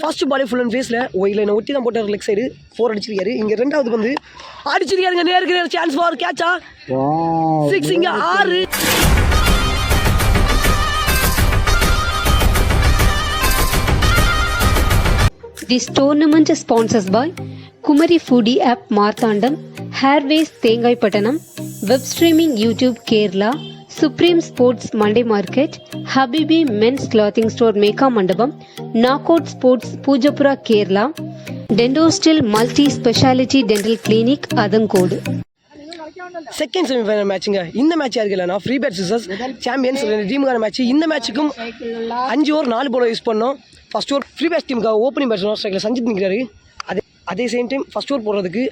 First பாலே full and ஃபேஸில் ஒயிலில் ஒட்டி தான் போட்டார் லெக் சைடு 4 அடிச்சிருக்காரு. இங்கே ரெண்டாவது வந்து அடிச்சிருக்காருங்க. நேருக்கு நேர் சான்ஸ் ஃபார் கேட்சா 6. இங்கே 6. This tournament is sponsored by Kumari Foodie App Marthandam, Hairways Thengai Pattanam, Web Streaming YouTube Kerala, Supreme Sports Monday Market, Habibi Men's Clothing Store Meka Mandapam, Knockout Sports Pujapura Kerala, Dentostil Multi Speciality Dental Clinic Adankod. Second semifinal மேட்சுங்க. இந்த match யாருக்கு இல்லைனா free bat scissors champions 2 டீமுக்கான match. இந்த மேட்சுக்கும் 5 over 4 ball use பண்ணோம். First over free bat டீமுக்காக opening batsman ஸ்ட்ரைக்கில் சஞ்சித் நிற்கிறாரு. அதே சேம் டைம் ஃபர்ஸ்ட் ஓவர் போடுறதுக்கு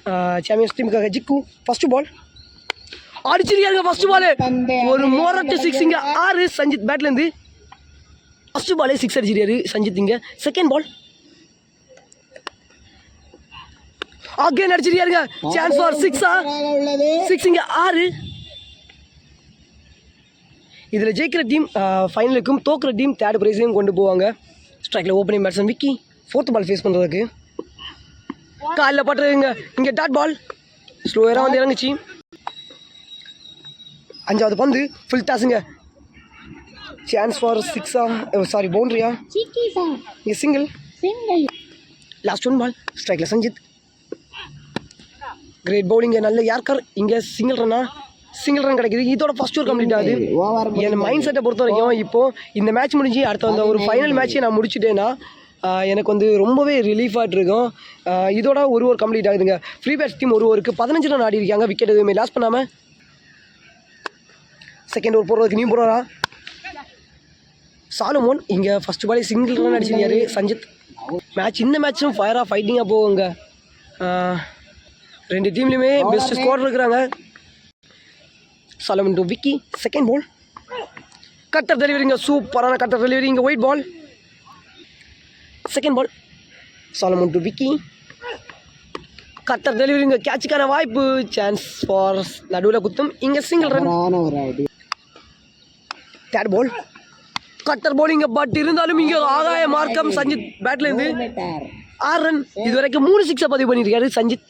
சாம்பியன்ஸ் டீமுக்காக ஜிக்கு ஃபர்ஸ்ட் பால் அடிச்சிருக்காருங்க. ஃபர்ஸ்ட் பால் ஒரு மொரட்டு 6. இங்கே 6. சஞ்சித் பேட்லேருந்து ஃபர்ஸ்ட் பாலே 6 அடிச்சிருக்காரு சஞ்சித். இங்கே செகண்ட் பால் அகைன் அடிச்சிருக்காருங்க. Chance for 6. இங்கே 6. இதில் ஜெயிக்கிற டீம் ஃபைனலுக்கும் தோக்குற டீம் தேர்ட் ப்ரைஸையும் கொண்டு போவாங்க. ஸ்ட்ரைக்கில் opening batsman Vicky fourth ball face பண்ணுறதுக்கு காலில் பட்டுறதுங்க. இங்கே டாட் பால் ஸ்லோயராக வந்து இறங்குச்சு. 5வது பந்து ஃபுல் டாஸுங்க. சான்ஸ் ஃபார் 6 சாரி பவுண்ட்ரியா இங்கே சிங்கிள். லாஸ்ட் 1 பால் ஸ்ட்ரைக்கில் சஞ்சித் கிரேட் பவுலிங்க. நல்ல யார்கர். இங்கே சிங்கிள் ரன் கிடைக்குது. இதோட ஃபர்ஸ்ட் ஓவர் கம்ப்ளீட் ஆகுது. என் மைண்ட் செட்டை பொறுத்த வரைக்கும் இப்போது இந்த மேட்ச் முடிஞ்சு அடுத்த வந்து ஒரு ஃபைனல் மேட்ச்சை நான் முடிச்சுட்டேன்னா எனக்கு வந்து ரொம்பவே ரிலீஃபாகிட்டு இருக்கும். இதோட ஒரு ஓவர் கம்ப்ளீட் ஆகுதுங்க. ஃப்ரீ பேட்ஸ் டீம் ஒரு ஓவருக்கு 15 ரன் ஆடி இருக்காங்க. விக்கெட் எதுவுமே லாஸ் பண்ணாமல். செகண்ட் ஓவர் போடுறதுக்கு நீ போடுறா சாலமோன். இங்கே ஃபஸ்ட் பாலே சிங்கிள் ரன் அடிச்சிருக்காரு சஞ்சித். இந்த மேட்சும் ஃபைட்டிங்காக போகுங்க. 2 டீம்லையுமே பெஸ்ட் ஸ்கோர் இருக்கிறாங்க. Solomon to Vicky second ball cutter டெலிவரிங்க. சூப்பரான கட்டர் டெலிவரி. இங்கே wide ball second ball Solomon to Vicky cutter டெலிவரிங்க. கேட்சுக்கான வாய்ப்பு. சான்ஸ் ஃபார் நடுவில் குத்தும். இங்கே single run. Third ball cutter ball இங்கே பட் இருந்தாலும் இங்கே ஆகாய மார்க்கம் சஞ்சித் பேட்லேருந்து 6 ரன். இது வரைக்கும் 3 6 பதிவு பண்ணியிருக்காரு சஞ்சித்.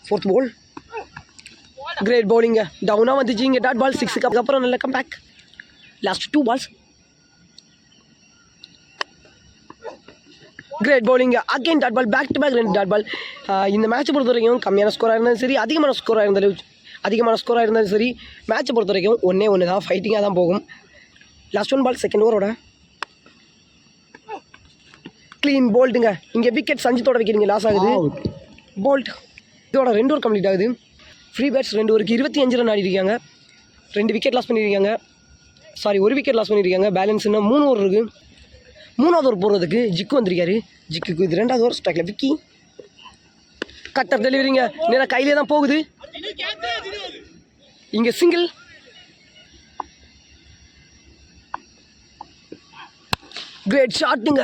ஃபோர்த் பால் கிரேட் பவுலிங்க. டவுனாக வந்துச்சு. இங்கே டாட் பால் 6க்கு அப்புறம் நல்ல come back. Last 2 balls great பவுலிங்க. Again dot ball. Back to back 2 dot ball. இந்த மேட்சை பொறுத்த வரைக்கும் கம்மியான ஸ்கோராக இருந்தாலும் சரி அதிகமான ஸ்கோராக இருந்தாலும் சரி மேட்சை பொறுத்த வரைக்கும் ஒன்று தான் ஃபைட்டிங்காக தான் போகும். லாஸ்ட் 1 பால் செகண்ட் ஓவரோட க்ளீன் போல்ட்டுங்க. இங்கே விக்கெட் சஞ்சித்தோட விக்கெட் இங்கே லாஸ் ஆகுது. போல்ட் இதோட 2 ஓவர் கம்ப்ளீட் ஆகுது. ஃப்ரீ பேட்ஸ் 2 ஓவருக்கு 25 ரன் ஆடிருக்காங்க. 2 விக்கெட் லாஸ் பண்ணியிருக்காங்க. சாரி 1 விக்கெட் லாஸ் பண்ணியிருக்காங்க. பேலன்ஸ் இன்னும் 3 ஓவர் இருக்குது. 3வது ஓவர் போடுறதுக்கு ஜிக்கு வந்திருக்காரு. ஜிக்குக்கு இது 2வது ஓவர். ஸ்ட்ரைக்கில் விக்கி கட்டர் டெலிவரிங்க. நேராக கையிலே தான் போகுது. இங்கே சிங்கிள். கிரேட் ஷாட்டுங்க.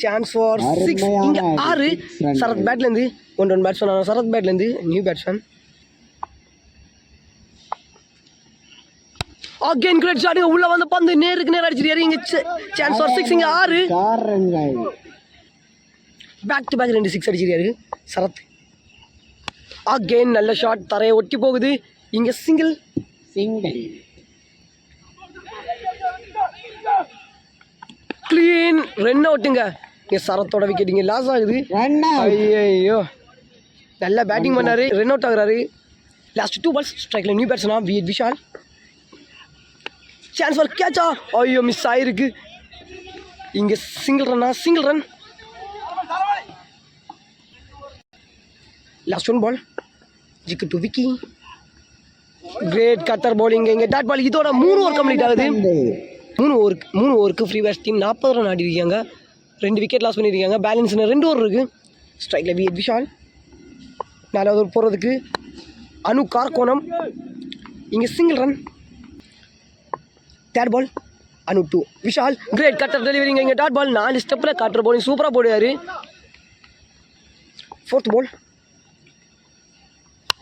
Chance for 6. இங்கே 6. சரத் பேட்லேருந்து 1 பேட்ஸ்மேன். சரத் பேட்லேருந்து நியூ பேட்ஸ்மேன். அகைன் கிரேட் ஷாட்டுங்க. உள்ளே வந்து பந்து நேருக்கு நேரம் அடிச்சிருக்காரு. இங்கே சான்ஸ் ஃபார் 6. இங்கே 6. பேக் டு பேக் 2 6 அடிச்சிருக்காரு சரத். அகைன் நல்ல ஷாட். தரையை ஒட்டி போகுது. இங்கே சிங்கிள். Clean run அவுட்டுங்க. இங்கே சரத்தோட விக்கெட் இங்கே லாஸ் ஆகுது. ஐயோ நல்லா பேட்டிங் பண்ணார். ரன் அவுட் ஆகுறாரு. லாஸ்ட் 2 பால்ஸ் ஸ்ட்ரைக்கில் நியூ பேட்ஸ்னா விஷால். சான்ஸ் ஃபார் கேட்சா. ஐயோ மிஸ் ஆகிருக்கு. இங்கே single run. Last 1 ball Jikku to Vicky. Great cutter bowling. இங்கே டாட் பால். இதோட 3 ஓவர் கம்ப்ளீட் ஆகுது. 3 ஓவருக்கு ஃப்ரீ பேட்ஸ் டீம் 40 ரன் ஆடி இருக்காங்க. 2 விக்கெட் லாஸ் பண்ணியிருக்காங்க. பேலன்ஸ் 2 ஓவர் இருக்குது. ஸ்ட்ரைக்கில் விஷால். 4வது ஓவர் போடுறதுக்கு அனு கார்கோணம். இங்கே single run. Third ball Anu to Vishal. Great cutter டெலிவரிங்க. இங்கே டாட் பால். 4 ஸ்டெப்பில் கட்டர் பவுலிங் சூப்பராக போடுவார். Fourth ball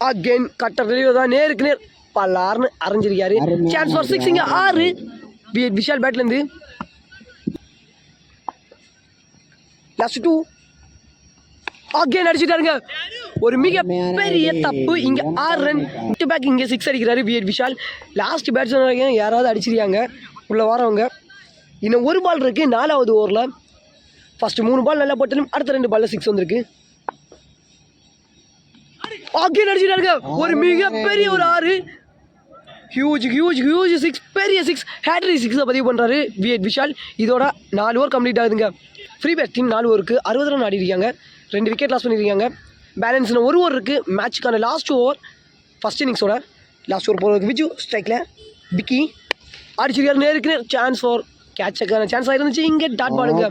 again cutter delivery தான். நேருக்கு நேர் பல்லார்னு அரைஞ்சிருக்காரு. Chance for 6. இங்கே 6. விஷால் பேட்லேருந்து லாஸ்ட் 2 அகைன் அடிச்சிட்டாருங்க. ஒரு மிகப்பெரிய தப்பு. இங்கே 6 ரன் பேக். இங்கே 6 அடிக்கிறாரு விஎட் விஷால். லாஸ்ட் பேட்ஸ்மேன் யாராவது அடிச்சிருக்காங்க உள்ளே வரவங்க. இன்னும் ஒரு பால் இருக்குது 4வது ஓவரில். ஃபஸ்ட்டு 3 பால் நல்லா போட்டாலும் அடுத்த 2 பாலில் 6 வந்திருக்கு. அகைன் அடிச்சிட்டாருங்க. ஒரு மிகப்பெரிய ஒரு 6. ஹியூஜ் 6. பெரிய 6. ஹேட்ரி 6 பதிவு பண்ணுறாரு விஎட் விஷால். இதோட 4 ஓவர் கம்ப்ளீட் ஆகுதுங்க. ஃப்ரீ பேட்ஸ் டீம் 4 ஓவருக்கு 60 ரன் ஆடிருக்காங்க. 2 விக்கெட் லாஸ் பண்ணியிருக்காங்க. பேலன்ஸ்னு 1 ஓவர் இருக்குது. மேட்சுக்கான லாஸ்ட் ஓவர் ஃபஸ்ட் இன்னிங்ஸோட லாஸ்ட் ஓவர் போகிறதுக்கு விஜு ஸ்ட்ரைக்கில் பிக்கி அடிச்சிருக்காரு. நேருக்கு சான்ஸ் ஃபார் கேட்சுக்கான சான்ஸ் ஆகிருந்துச்சு. இங்கே டாட் பாலுங்க.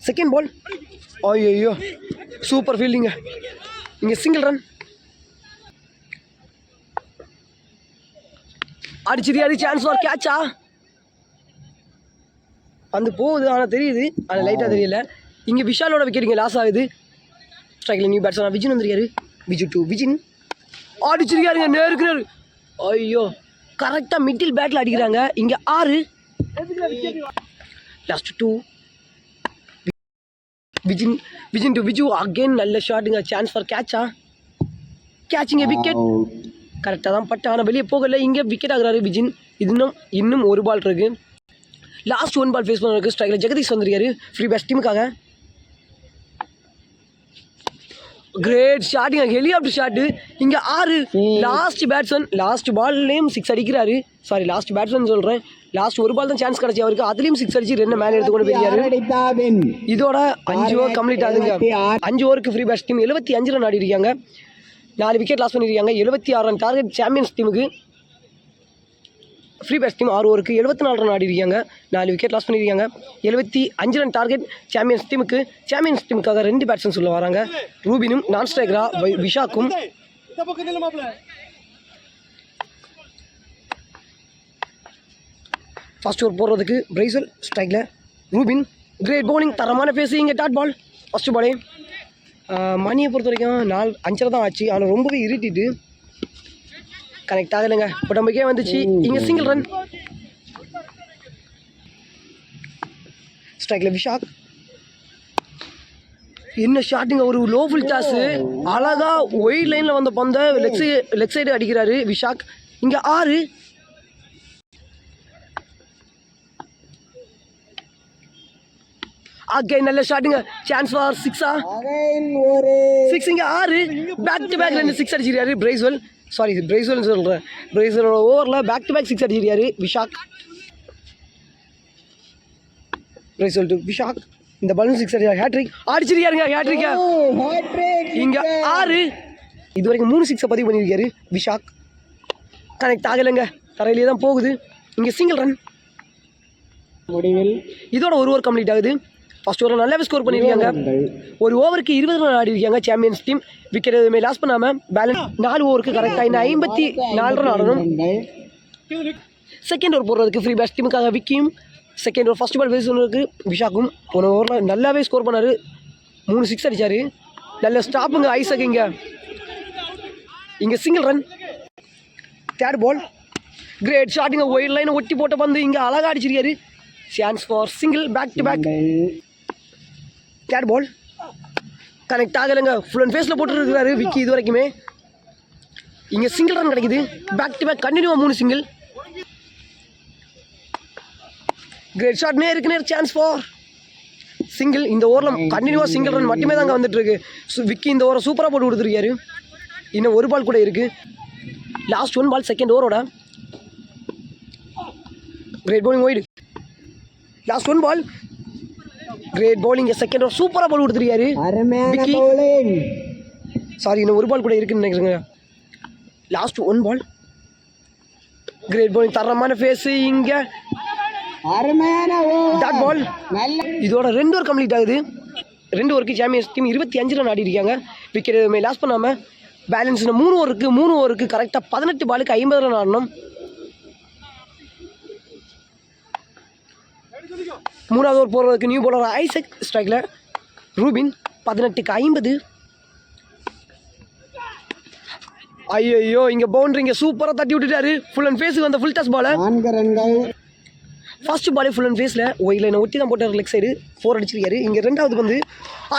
Second ball. ஐயோ சூப்பர் ஃபீல்டிங்க. இங்கே சிங்கிள் ரன் அடிச்சிருக்காரு. சான்ஸ் ஃபார் கேட்சா வந்து போகுது. ஆனால் தெரியுது, ஆனால் லைட்டாக தெரியல. இங்கே விஷாலோட விக்கெட் இங்கே லாஸ் ஆகுது. ஸ்ட்ரைக்கில் நியூ பேட்ஸ்மேன் விஜின் வந்துருக்காரு. விஜு டு விஜின் அடிச்சிருக்காருங்க. நேருக்கு நேரு. ஐயோ கரெக்டாக மிடில் பேட்டில் அடிக்கிறாங்க. இங்கே 6. Last 2 Vijin to Viju again நல்ல ஷாட்டுங்க. சான்ஸ் ஃபார் கேட்சா கேட்சிங்க. விக்கெட் கரெக்டாக தான் பட் ஆனால் வெளியே போகலை. இங்கே விக்கெட் ஆகுறாரு விஜின். இன்னும் ஒரு பால் இருக்குது. லாஸ்ட் 1 பால் ஃபேஸ் பண்ணுறதுக்கு ஸ்ட்ரைக்கில் ஜெகதீஷ் வந்திருக்காரு ஃப்ரீ பேட்ஸ் டீமுக்காக. கிரேட் ஷாட்டுங்க. Helicopter shot. இங்கே 6. லாஸ்ட் பேட்ஸ்மேன் லாஸ்ட் பால்லேயும் 6 அடிக்கிறாரு. சாரி லாஸ்ட் பேட்ஸ்மேன் சொல்கிறேன். லாஸ்ட் 1 பால் தான் சான்ஸ் கிடச்சி அவருக்கு. அதுலேயும் 6 அடிச்சு 2 மேலே எடுத்து கொண்டு போயிருக்காரு. இதோட 5 ஓவர் கம்ப்ளீட் ஆகுதுங்க. 5 ஓவருக்கு ஃப்ரீ பேட்ஸ் டீம் 75 ரன் ஆடி இருக்காங்க. 4 விக்கெட் லாஸ் பண்ணியிருக்காங்க. 76 ரன் டார்கெட் சாம்பியன்ஸ் டீமுக்கு. ஃப்ரீ பேட்ஸ் டீம் 6 ஓவருக்கு 74 ரன் ஆடி இருக்காங்க. 4 விக்கெட் லாஸ் பண்ணியிருக்காங்க. 75 ரன் டார்கெட் சாம்பியன்ஸ் டீமுக்கு. சாம்பியன்ஸ் டீமுக்காக 2 பேட்ஸ்மேன் சொல்ல வராங்க. ரூபினும் நான் ஸ்ட்ரைக்கரா விஷாக்கும். ஃபர்ஸ்ட் ஓவர் போடுறதுக்கு பிரைசல் ஸ்ட்ரைக்கில் ரூபின். கிரேட் பவுலிங் தரமான பேசி. இங்கே டாட் பால் ஃபஸ்ட்டு பாலே. மணியை பொறுத்த வரைக்கும் 5 தான் ஆச்சு. ஆனால் ரொம்பவே இருட்டிட்டு கனெக்ட் ஆகலைங்க. பட் நமக்கே வந்துச்சு. இங்கே சிங்கிள் ரன். ஸ்ட்ரைக்கில் விஷாக். என்ன ஷாட்டுங்க. ஒரு லோ ஃபுல் டாஸு அழகாக ஒயிட் லைனில் வந்த பந்த லெக் சைடு அடிக்கிறாரு விஷாக். இங்கே 6. அகைன் நல்ல ஷாட்டுங்க. Chance for 6. 6 இங்கே 6. பேக் டு பேக் 2 6 அடிச்சிருக்காரு பிரைஸ்வெல். சாரி பிரைஸ்வெல் சொல்கிறேன். பிரைஸ்வெலோட ஓவரில் பேக் டு பேக் 6 அடிச்சிருக்காரு விஷாக். பிரைஸ்வெல் டு விஷாக். இந்த பாலும் 6 அடிச்சாரு. ஹேட்ரிக் அடிச்சிருக்காருங்க. ஹேட்ரிக்கா இங்கே 6. இது வரைக்கும் 3 6 பதிவு பண்ணியிருக்காரு விஷாக். கனெக்ட் ஆகலைங்க. தரையிலே தான் போகுது. இங்கே சிங்கிள் ரன். முடிவில் இதோட 1 ஓவர் கம்ப்ளீட் ஆகுது. ஃபர்ஸ்ட் ஓவர் நல்லாவே ஸ்கோர் பண்ணியிருக்காங்க. ஒரு ஓவருக்கு 20 ரன் ஆடி இருக்காங்க சாம்பியன்ஸ் டீம். விக்கெட் எதுவுமே லாஸ் பண்ணாமல் பேலன்ஸ் 4 ஓவருக்கு கரெக்டாக இன்னும் 54 ரன் ஆடணும். செகண்ட் ஓவர் போடுறதுக்கு ஃப்ரீ பேட்ஸ் டீமுக்காக விக்கியும். Second over first ball face பண்ணுறதுக்கு விஷாக்கும். போன ஓவரில் நல்லாவே ஸ்கோர் பண்ணார். 3 6 அடித்தார். நல்ல ஸ்டாப்புங்க ஐசக். இங்கே single run. Third ball. Great ஷாட்டுங்க. ஒயிட் லைனை ஒட்டி போட்ட பந்து இங்கே அழகாக அடிச்சிருக்காரு. Chance for single. Back to back. Third ball connect ஆகலைங்க. ஃபுல் அண்ட் ஃபேஸில் போட்டுருக்கிறாரு விக்கி இது வரைக்குமே. இங்கே சிங்கிள் ரன் கிடைக்குது. பேக் டு பேக் கண்டினியூவாக 3 சிங்கிள். Great shot. நேருக்கு நேர் சான்ஸ் ஃபார் சிங்கிள். இந்த ஓவரில் கண்டினியூவாக சிங்கிள் ரன் மட்டுமே தாங்க வந்துட்டு இருக்கு. விக்கி இந்த ஓவரை சூப்பராக போட்டு கொடுத்துருக்காரு. இன்னும் 1 பால் கூட இருக்குது. லாஸ்ட் 1 பால் செகண்ட் ஓவரோட. Great bowling wide. Last 1 ball. Great bowling. Second over சூப்பராக பால் கொடுத்துருக்காரு விக்கி. சாரி இன்னும் 1 பால் கூட இருக்குன்னு நினைக்கிறேங்க. Last 1 ball. கிரேட் பவுலிங் தரமான ஃபேஸு. இங்கே டாட் பால். இதோட 2 ஓவர் கம்ப்ளீட் ஆகுது. 2 ஓவருக்கு சாம்பியன்ஸ் டீம் 25 ரன் ஆடி இருக்காங்க. விக்கெட் எதுவுமே லாஸ் பண்ணாமல் பேலன்ஸ் 3 ஓவருக்கு கரெக்டாக 18 பாலுக்கு 50 ரன் ஆடணும். 3வது ஓவர் போடுறதுக்கு நியூ பவுலர் ஐசக். ஸ்ட்ரைக்கில் ரூபின். 18க்கு 50. ஐயோ இங்கே பவுண்டரி இங்கே சூப்பராக தட்டி விட்டுட்டாரு. ஃபுல் அண்ட் ஃபேஸுக்கு வந்த ஃபுல் டஸ் பாலை. ஃபர்ஸ்ட் பாலே ஃபுல் அண்ட் ஃபேஸில் ஒயில ஒட்டி தான் போட்டார் லெக் சைடு 4 அடிச்சிருக்காரு. இங்கே ரெண்டாவது வந்து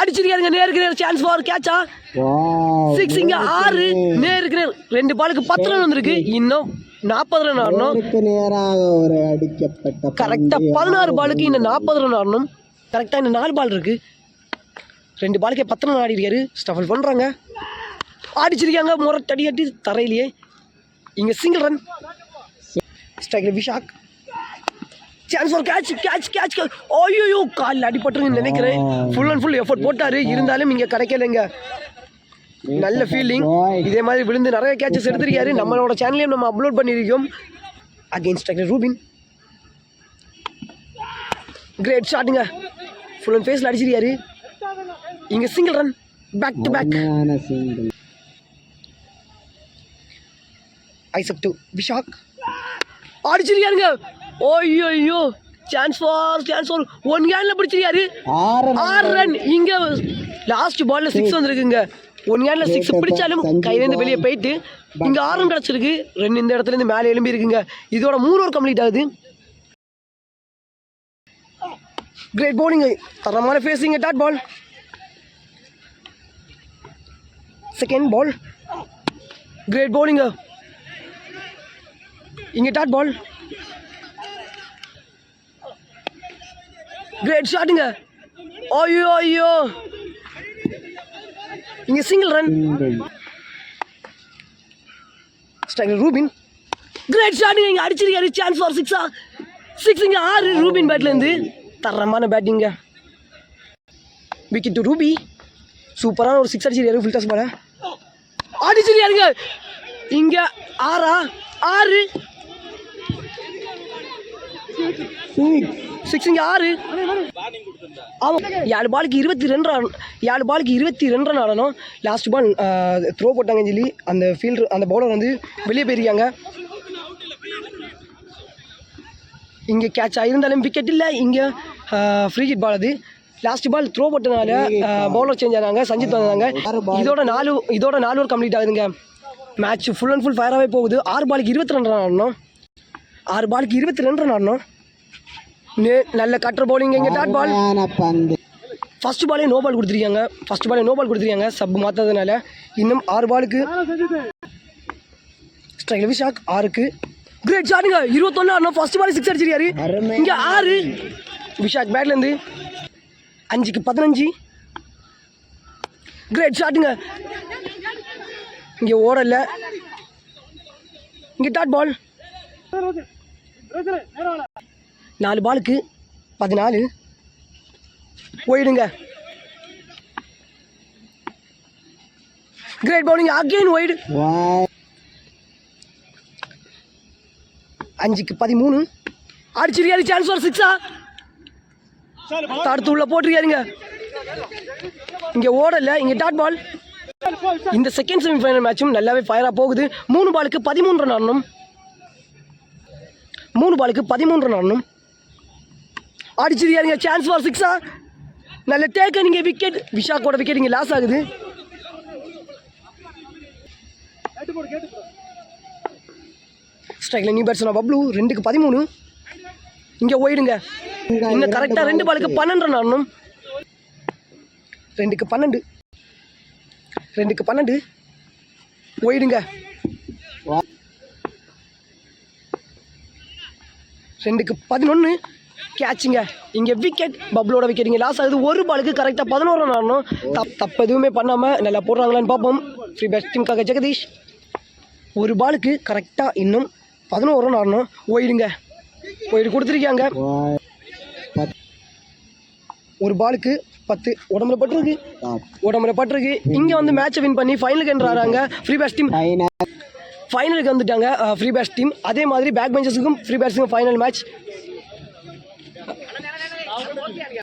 அடிச்சிருக்காருங்க. நேருக்கு நேர் சான்ஸ் ஃபார் கேட்சா 6. இங்கே 6 நேருக்கு நேர் 2 பாலுக்கு 10 ரன் வந்திருக்கு. இன்னும் 40 ரன் ஆடணும். கரெக்டாக 16 பாலுக்கு இன்னும் 40 ரன் ஆடணும். கரெக்டாக இன்னும் 4 பால் இருக்குது. 2 பாலுக்கே 10 ரன் ஆடிருக்காரு. ஸ்டஃபல் பண்ணுறாங்க, அடிச்சிருக்காங்க. முரட்டடி அடி தரையிலேயே. இங்கே சிங்கிள் ரன். ஸ்ட்ரைக்கில் Vizag chance for catch catch catch. ஐயோ காலில் அடிபட்டுருங்கன்னு நினைக்கிறேன். ஃபுல் அண்ட் ஃபுல் எஃபர்ட் போட்டார், இருந்தாலும் இங்கே கிடைக்கலைங்க. நல்ல ஃபீல்டிங். இதே மாதிரி விழுந்து நிறைய கேட்சஸ் எடுத்திருக்காரு. நம்மளோட சேனல்லையும் நம்ம அப்லோட் பண்ணியிருக்கோம். அகெயின் ஸ்ட்ரைக்கில் ரூபின் கிரேட் ஷாட்டுங்க. ஃபுல் அண்ட் ஃபேஸில் அடிச்சிருக்காரு. இங்கே single run. Back to back. Isaac to Vishak அடிச்சிருக்காருங்க. ஓய்யோ சான்ஸ் ஃபார் 1 கேனில் பிடிச்சிருக்காரு. 6 ரன். இங்கே லாஸ்ட் பாலில் 6 வந்துருக்குங்க. 1 கேனில் 6 பிடிச்சாலும் கையிலேருந்து வெளியே போயிட்டு இங்கே 6 ரன் கிடச்சிருக்கு. 2 இந்த இடத்துலேருந்து மேலே எழும்பி இருக்குங்க. இதோட 3 ஓவர் கம்ப்ளீட் ஆகுது. Great bowling. தரமான ஃபேஸிங். Dot ball. Second ball. Great bowling. இங்கே டாட் பால். கிரேட் ஷாட்டுங்க. ஐயோ இங்கே single run. Striker Rubin great ஷாட்டுங்க. இங்கே அடிச்சிருக்காரு. Chance for 6. இங்கே 6 ரூபின் பேட்லேருந்து தரமான பேட்டிங்க. Wicket to Ruby. சூப்பரான ஒரு 6 அடிச்சிருக்காரு. ஃபுல் டாஸ் பால அடிச்சிருக்காருங்க. இங்கே 6 6 இங்கே 6. ஆமாம், 7 பாலுக்கு 22 ரன். 7 பாலுக்கு 22 ரன் ஆடணும். லாஸ்ட் பால் த்ரோ போட்டாங்கன்னு சொல்லி அந்த ஃபீல்டர் அந்த பவுலர் வந்து வெளியே போயிருக்காங்க. இங்கே கேட்ச் ஆகிருந்தாலும் விக்கெட் இல்லை. இங்கே ஃப்ரீ ஹிட் பால். அது லாஸ்ட் பால் த்ரோ போட்டனால பவுலர் சேஞ்ச் ஆனாங்க. சஞ்சித் வந்தாங்க. இதோட 4 ஓவர் கம்ப்ளீட் ஆகுதுங்க. மேட்ச் ஃபுல் அண்ட் ஃபுல் ஃபயராகவே போகுது. 6 பாலுக்கு 22 ரன் ஆடணும். 6 பாலுக்கு 22 ரன் ஆடணும். நல்ல கட்டர் பவுலிங். இங்கே டாட் பால். ஃபர்ஸ்ட் பாலே நோ பால் கொடுத்துருக்காங்க. சப் மாற்றதுனால இன்னும் 6 பாலுக்கு ஸ்ட்ரைக்கில் விஷாக் 6க்கு கிரேட் ஷாட்டுங்க. 21 ஆடணும். ஃபர்ஸ்ட் பால் 6 அடிச்சிருக்காரு. இங்கே 6 விஷாக் பேட்லேருந்து 5க்கு 15. கிரேட் ஷாட்டுங்க. இங்கே ஓடல. இங்கே டாட் பால். 4 பாலுக்கு 14 ஒயிடுங்க. Great bowling. Again wide. 5க்கு 13 அடிச்சிருக்காரு. Chance for 6. தடுத்து உள்ள போட்டிருக்காருங்க. இங்கே ஓடல. இங்கே டாட் பால். இந்த செகண்ட் செமிஃபைனல் மேட்சும் நல்லாவே ஃபயராக போகுது. 3 பாலுக்கு 13 ரன் ஆடணும். 3 பாலுக்கு 13 ரன் ஆடணும். அடிச்சிருக்காருங்க. Chance for 6. நல்ல டேக்க. நீங்கள் விக்கெட். விஷாக்கோட விக்கெட் இங்கே லாஸ் ஆகுது. ஸ்ட்ரைக்கில் நியூ பேட்ஸ்மேன் பப்ளு 2க்கு 13. இங்கே ஒயிடுங்க. இன்னும் கரெக்டாக 2 பாலுக்கு 12 ரன் ஆடணும். 2க்கு 12 ஒயிடுங்க. 2க்கு 11 கேட்சுங்க. இங்கே விக்கெட். பப்ளோட விக்கெட் இங்கே லாஸ் ஆகுது. 1 பாலுக்கு கரெக்டாக 11 ரன் ஆடணும். தப்பு எதுவுமே பண்ணாமல் நல்லா போடுறாங்களான்னு பார்ப்போம். ஃப்ரீ பேட்ஸ் டீமுக்காக ஜெகதீஷ் 1 பாலுக்கு கரெக்டாக இன்னும் 11 ரன் ஆடணும். ஒயிடுங்க. ஒயிடு கொடுத்துருக்காங்க. 1 பாலுக்கு 10 உடம்புல பட்டிருக்கு. இங்கே வந்து மேட்சை வின் பண்ணி ஃபைனலுக்கு என்றாங்க ஃப்ரீ பேட்ஸ் டீம். ஃபைனலுக்கு வந்துட்டாங்க ஃப்ரீ பேட்ஸ் டீம். அதே மாதிரி பேக் பெஞ்சஸுக்கும் ஃப்ரீ பேட்ஸுக்கும் ஃபைனல் மேட்ச்.